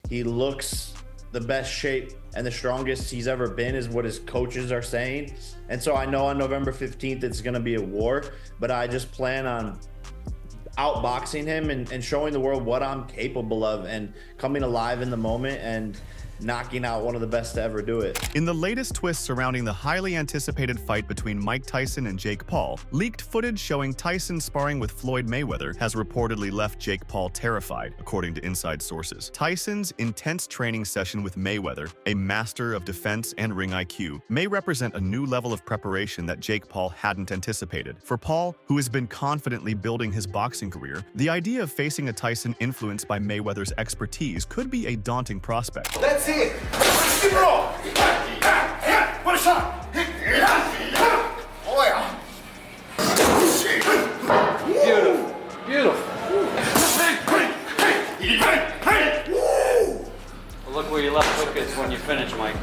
He looks the best shape and the strongest he's ever been is what his coaches are saying. And so I know on November 15th, it's going to be a war, but I just plan on outboxing him and showing the world what I'm capable of and coming alive in the moment and knocking out one of the best to ever do it. In the latest twist surrounding the highly anticipated fight between Mike Tyson and Jake Paul, leaked footage showing Tyson sparring with Floyd Mayweather has reportedly left Jake Paul terrified, according to inside sources. Tyson's intense training session with Mayweather, a master of defense and ring IQ, may represent a new level of preparation that Jake Paul hadn't anticipated. For Paul, who has been confidently building his boxing career, the idea of facing a Tyson influenced by Mayweather's expertise could be a daunting prospect. Let's see it. Keep it roll. What a shot. Oh, yeah. Beautiful. Beautiful. Well, look where your left hook is when you finish, Mike.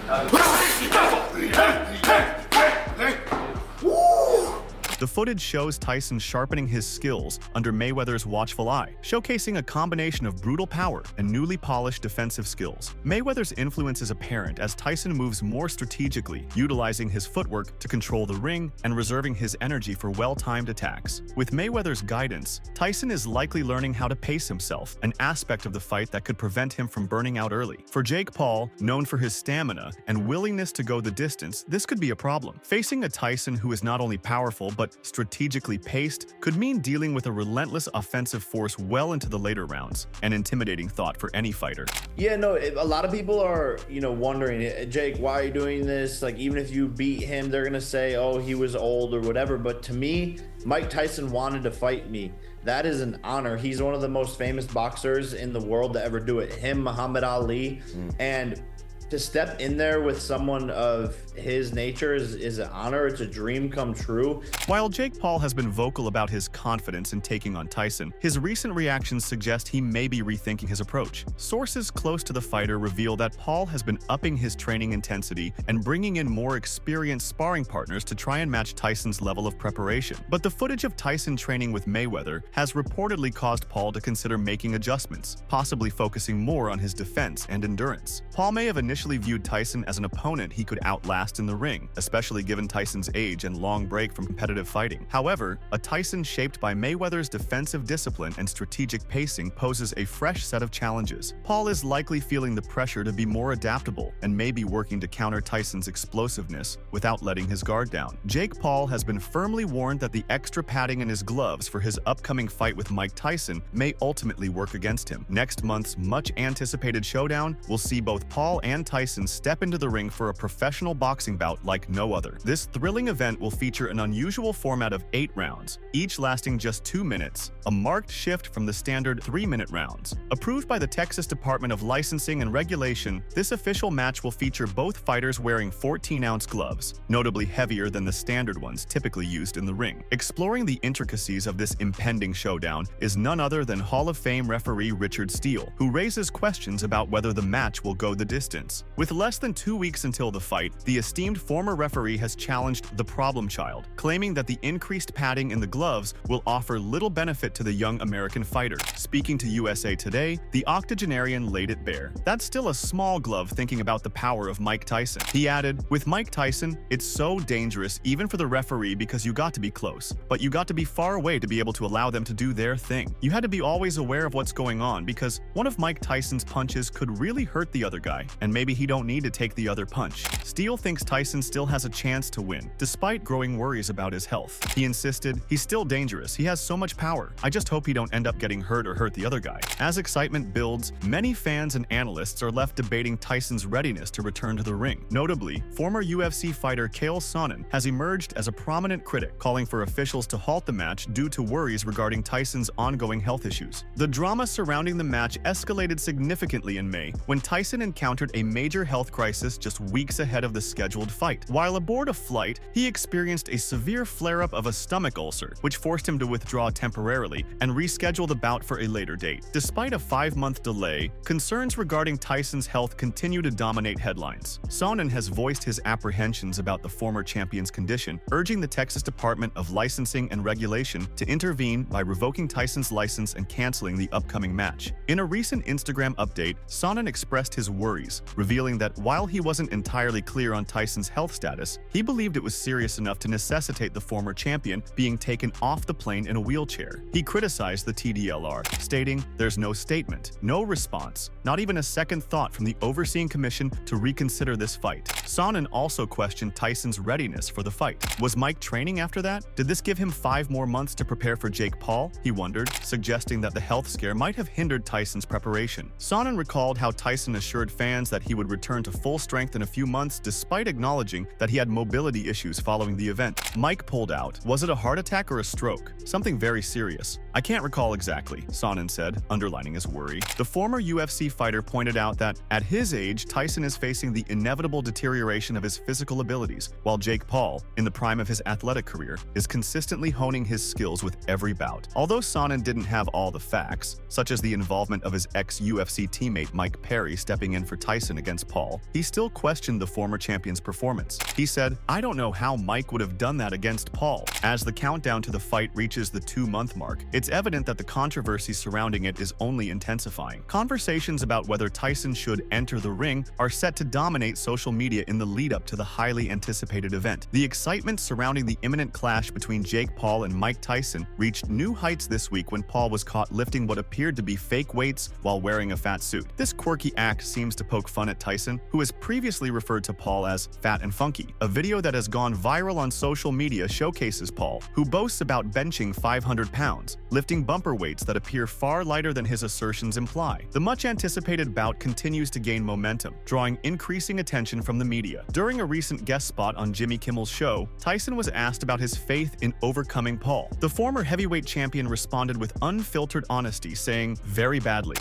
The footage shows Tyson sharpening his skills under Mayweather's watchful eye, showcasing a combination of brutal power and newly polished defensive skills. Mayweather's influence is apparent as Tyson moves more strategically, utilizing his footwork to control the ring and reserving his energy for well-timed attacks. With Mayweather's guidance, Tyson is likely learning how to pace himself, an aspect of the fight that could prevent him from burning out early. For Jake Paul, known for his stamina and willingness to go the distance, this could be a problem. Facing a Tyson who is not only powerful but strategically paced could mean dealing with a relentless offensive force well into the later rounds, an intimidating thought for any fighter. Yeah, no, a lot of people are, wondering, Jake, why are you doing this? Like, even if you beat him, they're going to say, oh, he was old or whatever. But to me, Mike Tyson wanted to fight me. That is an honor. He's one of the most famous boxers in the world to ever do it. Him, Muhammad Ali. And to step in there with someone of his nature is an honor. It's a dream come true. While Jake Paul has been vocal about his confidence in taking on Tyson, his recent reactions suggest he may be rethinking his approach. Sources close to the fighter reveal that Paul has been upping his training intensity and bringing in more experienced sparring partners to try and match Tyson's level of preparation. But the footage of Tyson training with Mayweather has reportedly caused Paul to consider making adjustments, possibly focusing more on his defense and endurance. Paul may have initially viewed Tyson as an opponent he could outlast in the ring, especially given Tyson's age and long break from competitive fighting. However, a Tyson shaped by Mayweather's defensive discipline and strategic pacing poses a fresh set of challenges. Paul is likely feeling the pressure to be more adaptable and may be working to counter Tyson's explosiveness without letting his guard down. Jake Paul has been firmly warned that the extra padding in his gloves for his upcoming fight with Mike Tyson may ultimately work against him. Next month's much-anticipated showdown will see both Paul and Tyson step into the ring for a professional boxing bout like no other. This thrilling event will feature an unusual format of 8 rounds, each lasting just 2 minutes, a marked shift from the standard 3-minute rounds. Approved by the Texas Department of Licensing and Regulation, this official match will feature both fighters wearing 14-ounce gloves, notably heavier than the standard ones typically used in the ring. Exploring the intricacies of this impending showdown is none other than Hall of Fame referee Richard Steele, who raises questions about whether the match will go the distance. With less than 2 weeks until the fight, the esteemed former referee has challenged the problem child, claiming that the increased padding in the gloves will offer little benefit to the young American fighter. Speaking to USA Today, the octogenarian laid it bare. That's still a small glove thinking about the power of Mike Tyson. He added, with Mike Tyson, it's so dangerous even for the referee because you got to be close, but you got to be far away to be able to allow them to do their thing. You had to be always aware of what's going on because one of Mike Tyson's punches could really hurt the other guy, and maybe he don't need to take the other punch. Steele thinks Tyson still has a chance to win, despite growing worries about his health. He insisted, he's still dangerous, he has so much power, I just hope he don't end up getting hurt or hurt the other guy. As excitement builds, many fans and analysts are left debating Tyson's readiness to return to the ring. Notably, former UFC fighter Chael Sonnen has emerged as a prominent critic, calling for officials to halt the match due to worries regarding Tyson's ongoing health issues. The drama surrounding the match escalated significantly in May when Tyson encountered a major health crisis just weeks ahead of the scheduled fight. While aboard a flight, he experienced a severe flare-up of a stomach ulcer, which forced him to withdraw temporarily and reschedule the bout for a later date. Despite a 5-month delay, concerns regarding Tyson's health continue to dominate headlines. Sonnen has voiced his apprehensions about the former champion's condition, urging the Texas Department of Licensing and Regulation to intervene by revoking Tyson's license and canceling the upcoming match. In a recent Instagram update, Sonnen expressed his worries, revealing that while he wasn't entirely clear on Tyson's health status, he believed it was serious enough to necessitate the former champion being taken off the plane in a wheelchair. He criticized the TDLR, stating, "There's no statement, no response, not even a second thought from the overseeing commission to reconsider this fight." Sonnen also questioned Tyson's readiness for the fight. Was Mike training after that? Did this give him 5 more months to prepare for Jake Paul? He wondered, suggesting that the health scare might have hindered Tyson's preparation. Sonnen recalled how Tyson assured fans that he would return to full strength in a few months despite acknowledging that he had mobility issues following the event. Mike pulled out. Was it a heart attack or a stroke? Something very serious. "I can't recall exactly," Sonnen said, underlining his worry. The former UFC fighter pointed out that, at his age, Tyson is facing the inevitable deterioration of his physical abilities, while Jake Paul, in the prime of his athletic career, is consistently honing his skills with every bout. Although Sonnen didn't have all the facts, such as the involvement of his ex-UFC teammate Mike Perry stepping in for Tyson against Paul, he still questioned the former champion's performance. He said, "I don't know how Mike would have done that against Paul." As the countdown to the fight reaches the 2-month mark, it's evident that the controversy surrounding it is only intensifying. Conversations about whether Tyson should enter the ring are set to dominate social media in the lead-up to the highly anticipated event. The excitement surrounding the imminent clash between Jake Paul and Mike Tyson reached new heights this week when Paul was caught lifting what appeared to be fake weights while wearing a fat suit. This quirky act seems to poke fun at Tyson, who has previously referred to Paul as fat and funky. A video that has gone viral on social media showcases Paul, who boasts about benching 500 pounds, lifting bumper weights that appear far lighter than his assertions imply. The much-anticipated bout continues to gain momentum, drawing increasing attention from the media. During a recent guest spot on Jimmy Kimmel's show, Tyson was asked about his faith in overcoming Paul. The former heavyweight champion responded with unfiltered honesty, saying, "Very badly."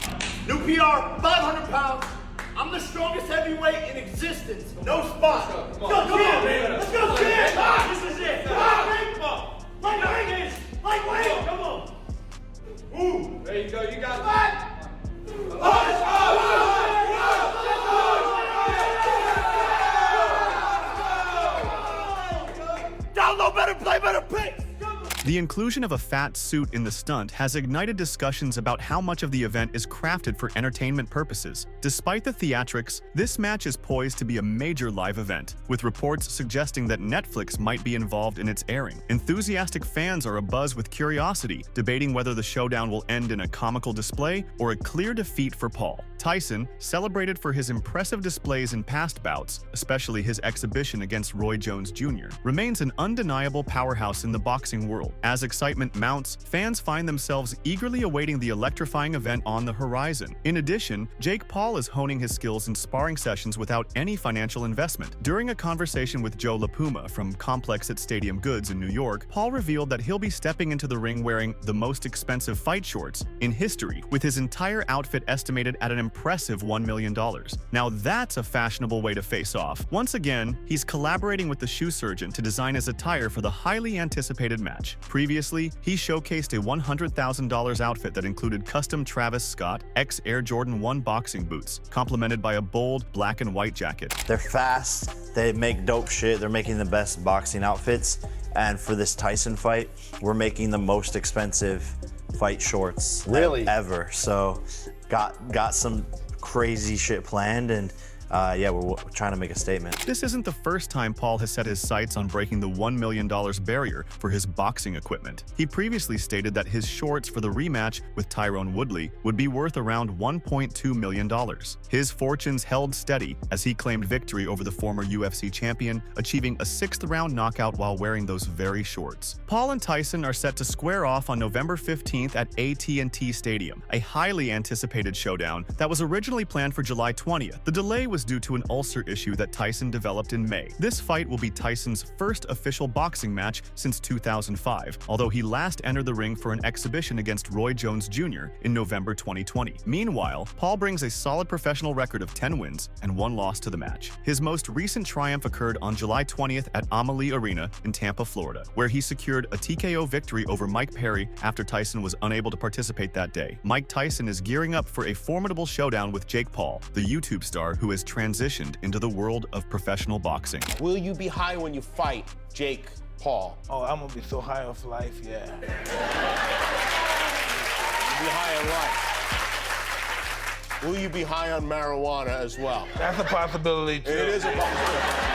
New PR, 500 pounds. I'm the strongest heavyweight in existence. No spot. Let's go, come on, man. Let's go, champ. This is it. Come on, lightweight. Lightweight. Come on. Ooh. There you go. You got it. Down low, better play, better pick. The inclusion of a fat suit in the stunt has ignited discussions about how much of the event is crafted for entertainment purposes. Despite the theatrics, this match is poised to be a major live event, with reports suggesting that Netflix might be involved in its airing. Enthusiastic fans are abuzz with curiosity, debating whether the showdown will end in a comical display or a clear defeat for Paul. Tyson, celebrated for his impressive displays in past bouts, especially his exhibition against Roy Jones Jr., remains an undeniable powerhouse in the boxing world. As excitement mounts, fans find themselves eagerly awaiting the electrifying event on the horizon. In addition, Jake Paul is honing his skills in sparring sessions without any financial investment. During a conversation with Joe LaPuma from Complex at Stadium Goods in New York, Paul revealed that he'll be stepping into the ring wearing the most expensive fight shorts in history, with his entire outfit estimated at an impressive $1 million. Now that's a fashionable way to face off. Once again, he's collaborating with the shoe surgeon to design his attire for the highly anticipated match. Previously, he showcased a $100,000 outfit that included custom Travis Scott X Air Jordan 1 boxing boots, complemented by a bold black and white jacket. They're fast, they make dope shit, they're making the best boxing outfits, and for this Tyson fight, we're making the most expensive fight shorts ever. So got some crazy shit planned, and yeah, we're trying to make a statement. This isn't the first time Paul has set his sights on breaking the $1 million barrier for his boxing equipment. He previously stated that his shorts for the rematch with Tyrone Woodley would be worth around $1.2 million. His fortunes held steady as he claimed victory over the former UFC champion, achieving a 6th-round knockout while wearing those very shorts. Paul and Tyson are set to square off on November 15th at AT&T Stadium, a highly anticipated showdown that was originally planned for July 20th. The delay was was due to an ulcer issue that Tyson developed in May. This fight will be Tyson's first official boxing match since 2005, although he last entered the ring for an exhibition against Roy Jones Jr. in November 2020. Meanwhile, Paul brings a solid professional record of 10 wins and 1 loss to the match. His most recent triumph occurred on July 20th at Amalie Arena in Tampa, Florida, where he secured a TKO victory over Mike Perry after Tyson was unable to participate that day. Mike Tyson is gearing up for a formidable showdown with Jake Paul, the YouTube star who has transitioned into the world of professional boxing. Will you be high when you fight Jake Paul? Oh, I'm gonna be so high off life, yeah. Be high on life. Will you be high on marijuana as well? That's a possibility, too. It is a possibility.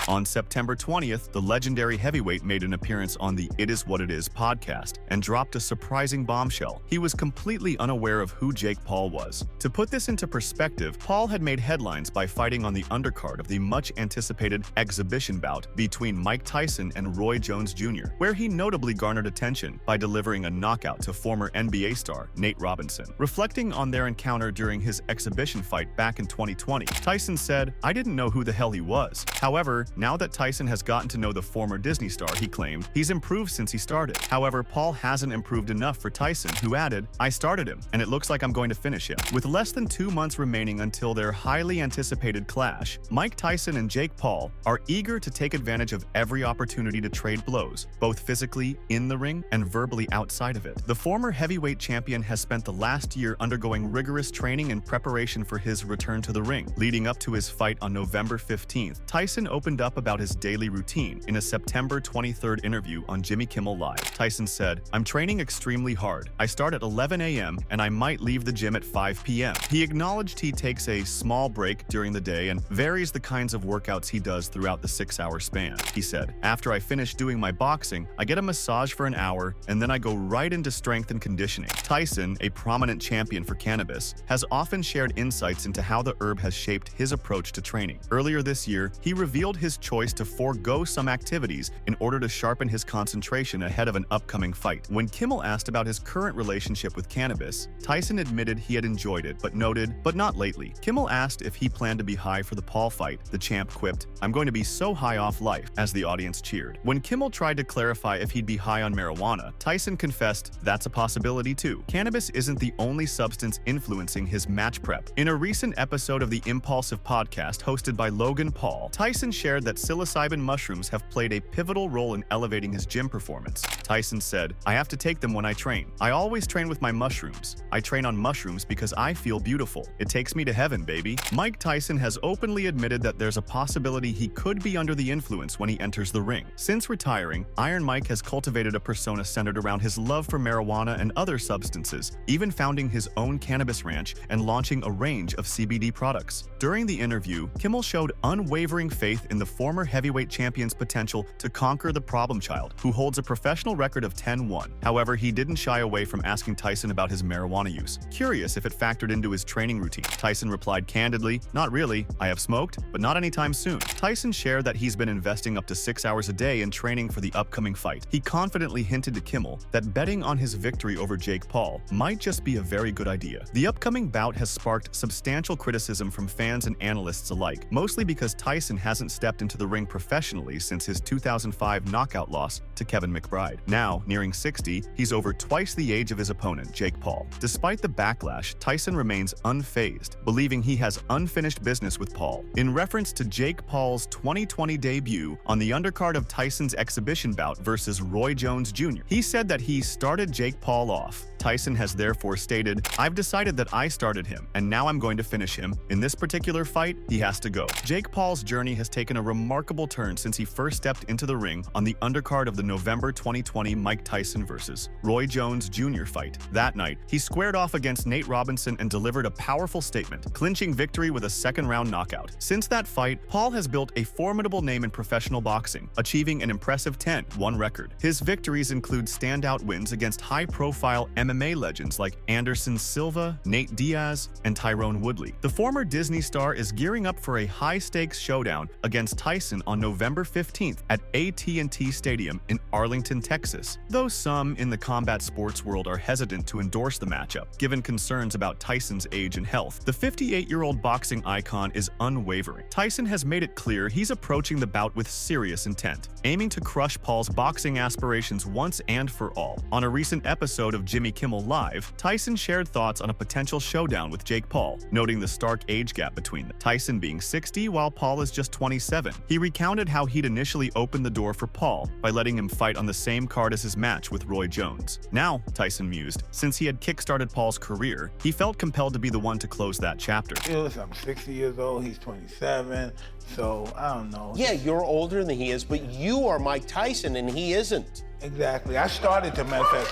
On September 20th, the legendary heavyweight made an appearance on the It Is What It Is podcast and dropped a surprising bombshell. He was completely unaware of who Jake Paul was. To put this into perspective, Paul had made headlines by fighting on the undercard of the much-anticipated exhibition bout between Mike Tyson and Roy Jones Jr., where he notably garnered attention by delivering a knockout to former NBA star Nate Robinson. Reflecting on their encounter during his exhibition fight back in 2020, Tyson said, "I didn't know who the hell he was. However, now that Tyson has gotten to know the former Disney star, he claimed, he's improved since he started. However, Paul hasn't improved enough for Tyson, who added, I started him, and it looks like I'm going to finish him." With less than 2 months remaining until their highly anticipated clash, Mike Tyson and Jake Paul are eager to take advantage of every opportunity to trade blows, both physically in the ring and verbally outside of it. The former heavyweight champion has spent the last year undergoing rigorous training and preparation for his return to the ring. Leading up to his fight on November 15th, Tyson opened up about his daily routine in a September 23rd interview on Jimmy Kimmel Live. Tyson said, "I'm training extremely hard. I start at 11 a.m. and I might leave the gym at 5 p.m. He acknowledged he takes a small break during the day and varies the kinds of workouts he does throughout the 6-hour span. He said, "After I finish doing my boxing, I get a massage for an hour and then I go right into strength and conditioning." Tyson, a prominent champion for cannabis, has often shared insights into how the herb has shaped his approach to training. Earlier this year, he revealed his choice to forego some activities in order to sharpen his concentration ahead of an upcoming fight. When Kimmel asked about his current relationship with cannabis, Tyson admitted he had enjoyed it, but noted, "But not lately." Kimmel asked if he planned to be high for the Paul fight. The champ quipped, "I'm going to be so high off life," as the audience cheered. When Kimmel tried to clarify if he'd be high on marijuana, Tyson confessed, "That's a possibility too. Cannabis isn't the only substance influencing his match prep." In a recent episode of the Impulsive podcast hosted by Logan Paul, Tyson shared that psilocybin mushrooms have played a pivotal role in elevating his gym performance. Tyson said, "I have to take them when I train. I always train with my mushrooms. I train on mushrooms because I feel beautiful. It takes me to heaven, baby." Mike Tyson has openly admitted that there's a possibility he could be under the influence when he enters the ring. Since retiring, Iron Mike has cultivated a persona centered around his love for marijuana and other substances, even founding his own cannabis ranch and launching a range of CBD products. During the interview, Kimmel showed unwavering faith in the former heavyweight champion's potential to conquer the problem child, who holds a professional record of 10-1. However, he didn't shy away from asking Tyson about his marijuana use. Curious if it factored into his training routine, Tyson replied candidly, "Not really. I have smoked, but not anytime soon." Tyson shared that he's been investing up to 6 hours a day in training for the upcoming fight. He confidently hinted to Kimmel that betting on his victory over Jake Paul might just be a very good idea. The upcoming bout has sparked substantial criticism from fans and analysts alike, mostly because Tyson hasn't stepped into the ring professionally since his 2005 knockout loss to Kevin McBride. Now, nearing 60, he's over twice the age of his opponent, Jake Paul. Despite the backlash, Tyson remains unfazed, believing he has unfinished business with Paul. In reference to Jake Paul's 2020 debut on the undercard of Tyson's exhibition bout versus Roy Jones Jr., he said that he started Jake Paul off. Tyson has therefore stated, "I've decided that I started him, and now I'm going to finish him. In this particular fight, he has to go." Jake Paul's journey has taken a remarkable turn since he first stepped into the ring on the undercard of the November 2020 Mike Tyson versus Roy Jones Jr. fight. That night, he squared off against Nate Robinson and delivered a powerful statement, clinching victory with a second-round knockout. Since that fight, Paul has built a formidable name in professional boxing, achieving an impressive 10-1 record. His victories include standout wins against high-profile MMA MMA legends like Anderson Silva, Nate Diaz, and Tyrone Woodley. The former Disney star is gearing up for a high-stakes showdown against Tyson on November 15th at AT&T Stadium in Arlington, Texas. Though some in the combat sports world are hesitant to endorse the matchup, given concerns about Tyson's age and health, the 58-year-old boxing icon is unwavering. Tyson has made it clear he's approaching the bout with serious intent, aiming to crush Paul's boxing aspirations once and for all. On a recent episode of Jimmy Kimmel Live, Tyson shared thoughts on a potential showdown with Jake Paul, noting the stark age gap between them, Tyson being 60 while Paul is just 27. He recounted how he'd initially opened the door for Paul by letting him fight on the same card as his match with Roy Jones. Now, Tyson mused, since he had kickstarted Paul's career, he felt compelled to be the one to close that chapter. I'm 60 years old, he's 27, so I don't know. Yeah, you're older than he is, but you are Mike Tyson and he isn't. Exactly. I started, to matter of fact,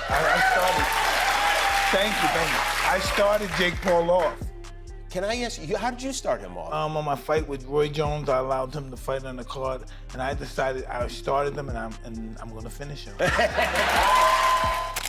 thank you. I started Jake Paul off. Can I ask you, how did you start him off? On my fight with Roy Jones, I allowed him to fight on the card, and I decided I started him, and I'm going to finish him.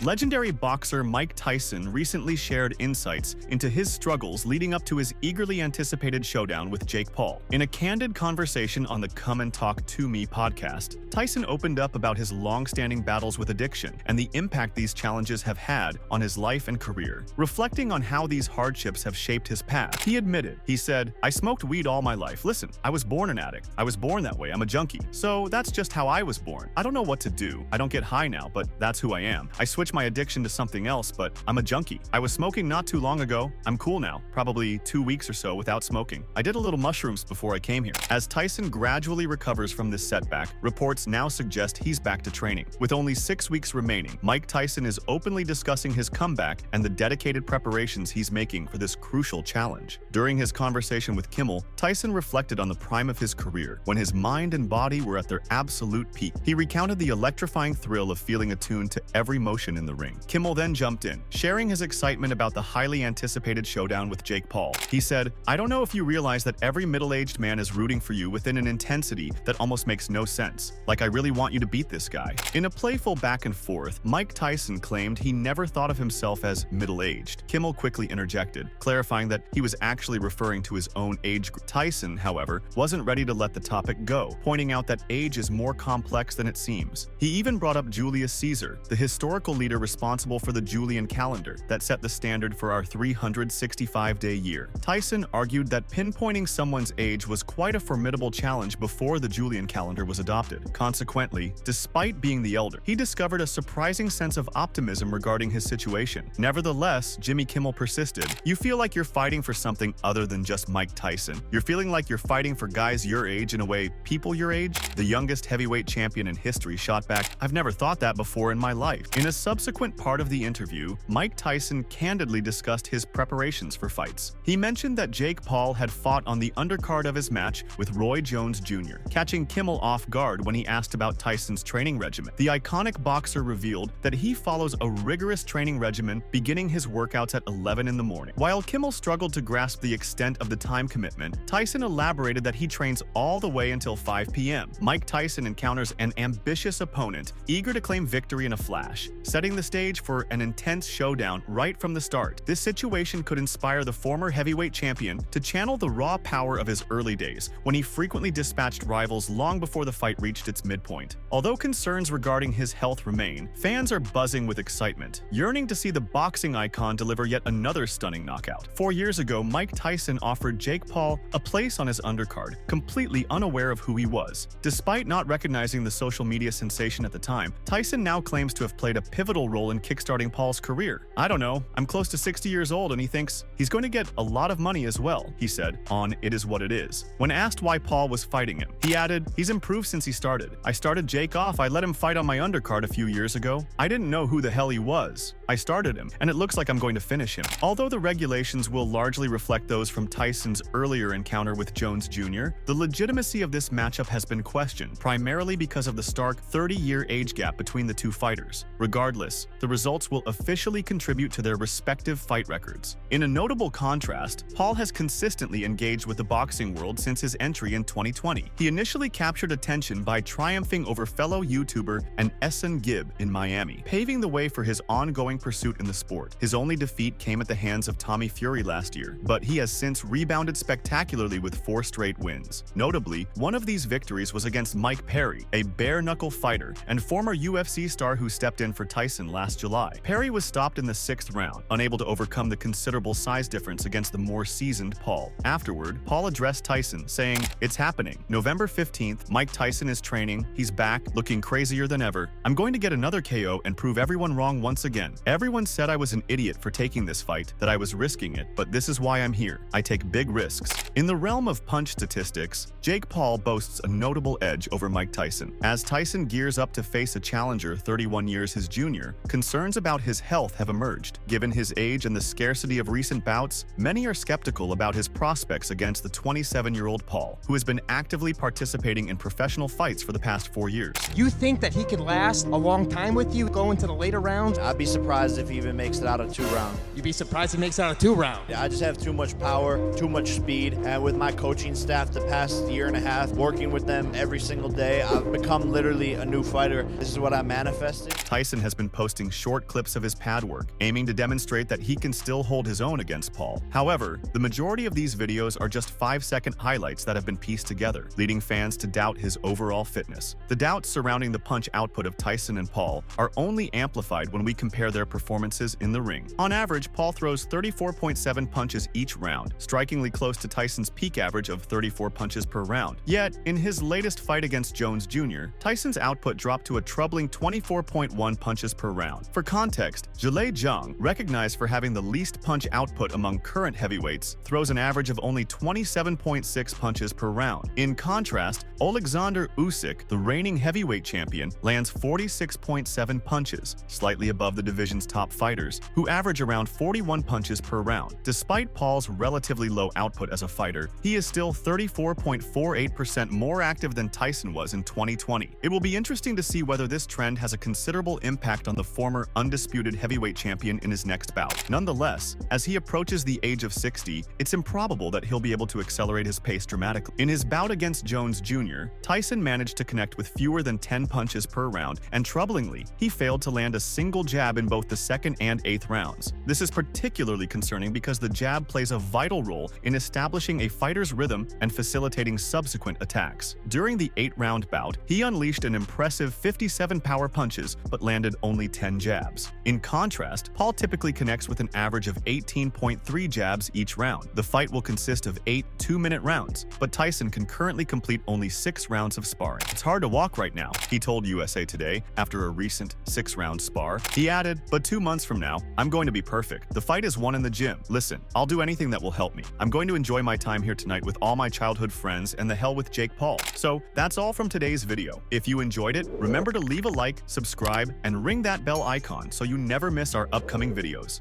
Legendary boxer Mike Tyson recently shared insights into his struggles leading up to his eagerly anticipated showdown with Jake Paul. In a candid conversation on the Come and Talk to Me podcast, Tyson opened up about his long-standing battles with addiction and the impact these challenges have had on his life and career. Reflecting on how these hardships have shaped his path, he admitted, he said, "I smoked weed all my life. Listen, I was born an addict. I was born that way. I'm a junkie. So that's just how I was born. I don't know what to do. I don't get high now, but that's who I am. I switched my addiction to something else, but I'm a junkie. I was smoking not too long ago. I'm cool now, probably 2 weeks or so without smoking. I did a little mushrooms before I came here." As Tyson gradually recovers from this setback, reports now suggest he's back to training. With only 6 weeks remaining, Mike Tyson is openly discussing his comeback and the dedicated preparations he's making for this crucial challenge. During his conversation with Kimmel, Tyson reflected on the prime of his career, when his mind and body were at their absolute peak. He recounted the electrifying thrill of feeling attuned to every motion in the ring. Kimmel then jumped in, sharing his excitement about the highly anticipated showdown with Jake Paul. He said, "I don't know if you realize that every middle-aged man is rooting for you within an intensity that almost makes no sense. Like, I really want you to beat this guy." In a playful back and forth, Mike Tyson claimed he never thought of himself as middle-aged. Kimmel quickly interjected, clarifying that he was actually referring to his own age group. Tyson, however, wasn't ready to let the topic go, pointing out that age is more complex than it seems. He even brought up Julius Caesar, the historical leader responsible for the Julian calendar that set the standard for our 365-day year. Tyson argued that pinpointing someone's age was quite a formidable challenge before the Julian calendar was adopted. Consequently, despite being the elder, he discovered a surprising sense of optimism regarding his situation. Nevertheless, Jimmy Kimmel persisted, "You feel like you're fighting for something other than just Mike Tyson. You're feeling like you're fighting for guys your age in a way people your age?" The youngest heavyweight champion in history shot back, "I've never thought that before in my life." In a subsequent part of the interview, Mike Tyson candidly discussed his preparations for fights. He mentioned that Jake Paul had fought on the undercard of his match with Roy Jones Jr., catching Kimmel off guard when he asked about Tyson's training regimen. The iconic boxer revealed that he follows a rigorous training regimen, beginning his workouts at 11 in the morning. While Kimmel struggled to grasp the extent of the time commitment, Tyson elaborated that he trains all the way until 5 p.m. Mike Tyson encounters an ambitious opponent, eager to claim victory in a flash, setting the stage for an intense showdown right from the start. This situation could inspire the former heavyweight champion to channel the raw power of his early days, when he frequently dispatched rivals long before the fight reached its midpoint. Although concerns regarding his health remain, fans are buzzing with excitement, yearning to see the boxing icon deliver yet another stunning knockout. 4 years ago, Mike Tyson offered Jake Paul a place on his undercard, completely unaware of who he was. Despite not recognizing the social media sensation at the time, Tyson now claims to have played a pivotal role in kickstarting Paul's career. "I don't know, I'm close to 60 years old and he thinks he's going to get a lot of money as well," he said on It Is What It Is. When asked why Paul was fighting him, he added, "He's improved since he started. I started Jake off, I let him fight on my undercard a few years ago. I didn't know who the hell he was. I started him, and it looks like I'm going to finish him." Although the regulations will largely reflect those from Tyson's earlier encounter with Jones Jr., the legitimacy of this matchup has been questioned, primarily because of the stark 30-year age gap between the two fighters. Regardless, Regardless, the results will officially contribute to their respective fight records. In a notable contrast, Paul has consistently engaged with the boxing world since his entry in 2020. He initially captured attention by triumphing over fellow YouTuber and Essen Gibb in Miami, paving the way for his ongoing pursuit in the sport. His only defeat came at the hands of Tommy Fury last year, but he has since rebounded spectacularly with 4 straight wins. Notably, one of these victories was against Mike Perry, a bare-knuckle fighter and former UFC star who stepped in for Tyson last July. Perry was stopped in the 6th round, unable to overcome the considerable size difference against the more seasoned Paul. Afterward, Paul addressed Tyson, saying, "It's happening. November 15th, Mike Tyson is training. He's back, looking crazier than ever. I'm going to get another KO and prove everyone wrong once again. Everyone said I was an idiot for taking this fight, that I was risking it, but this is why I'm here. I take big risks." In the realm of punch statistics, Jake Paul boasts a notable edge over Mike Tyson. As Tyson gears up to face a challenger 31 years his junior, concerns about his health have emerged. Given his age and the scarcity of recent bouts, many are skeptical about his prospects against the 27-year-old Paul, who has been actively participating in professional fights for the past 4 years. You think that he could last a long time with you, go into the later rounds? I'd be surprised if he even makes it out of 2 rounds. You'd be surprised he makes it out of 2 rounds. I just have too much power, too much speed, and with my coaching staff the past year and a half, working with them every single day, I've become literally a new fighter. This is what I manifested. Tyson has been posting short clips of his pad work, aiming to demonstrate that he can still hold his own against Paul. However, the majority of these videos are just 5-second highlights that have been pieced together, leading fans to doubt his overall fitness. The doubts surrounding the punch output of Tyson and Paul are only amplified when we compare their performances in the ring. On average, Paul throws 34.7 punches each round, strikingly close to Tyson's peak average of 34 punches per round. Yet, in his latest fight against Jones Jr., Tyson's output dropped to a troubling 24.1 punches per round. For context, Zhilei Zhang, recognized for having the least punch output among current heavyweights, throws an average of only 27.6 punches per round. In contrast, Alexander Usyk, the reigning heavyweight champion, lands 46.7 punches, slightly above the division's top fighters, who average around 41 punches per round. Despite Paul's relatively low output as a fighter, he is still 34.48% more active than Tyson was in 2020. It will be interesting to see whether this trend has a considerable impact on the former undisputed heavyweight champion in his next bout. Nonetheless, as he approaches the age of 60, it's improbable that he'll be able to accelerate his pace dramatically. In his bout against Jones Jr., Tyson managed to connect with fewer than 10 punches per round, and troublingly, he failed to land a single jab in both the 2nd and 8th rounds. This is particularly concerning because the jab plays a vital role in establishing a fighter's rhythm and facilitating subsequent attacks. During the 8-round bout, he unleashed an impressive 57 power punches but landed only 10 jabs. In contrast, Paul typically connects with an average of 18.3 jabs each round. The fight will consist of 8 2-minute rounds, but Tyson can currently complete only 6 rounds of sparring. "It's hard to walk right now," he told USA Today after a recent 6-round spar. He added, "But 2 months from now, I'm going to be perfect. The fight is won in the gym. Listen, I'll do anything that will help me. I'm going to enjoy my time here tonight with all my childhood friends and the hell with Jake Paul." So that's all from today's video. If you enjoyed it, remember to leave a like, subscribe, and ring that bell icon so you never miss our upcoming videos.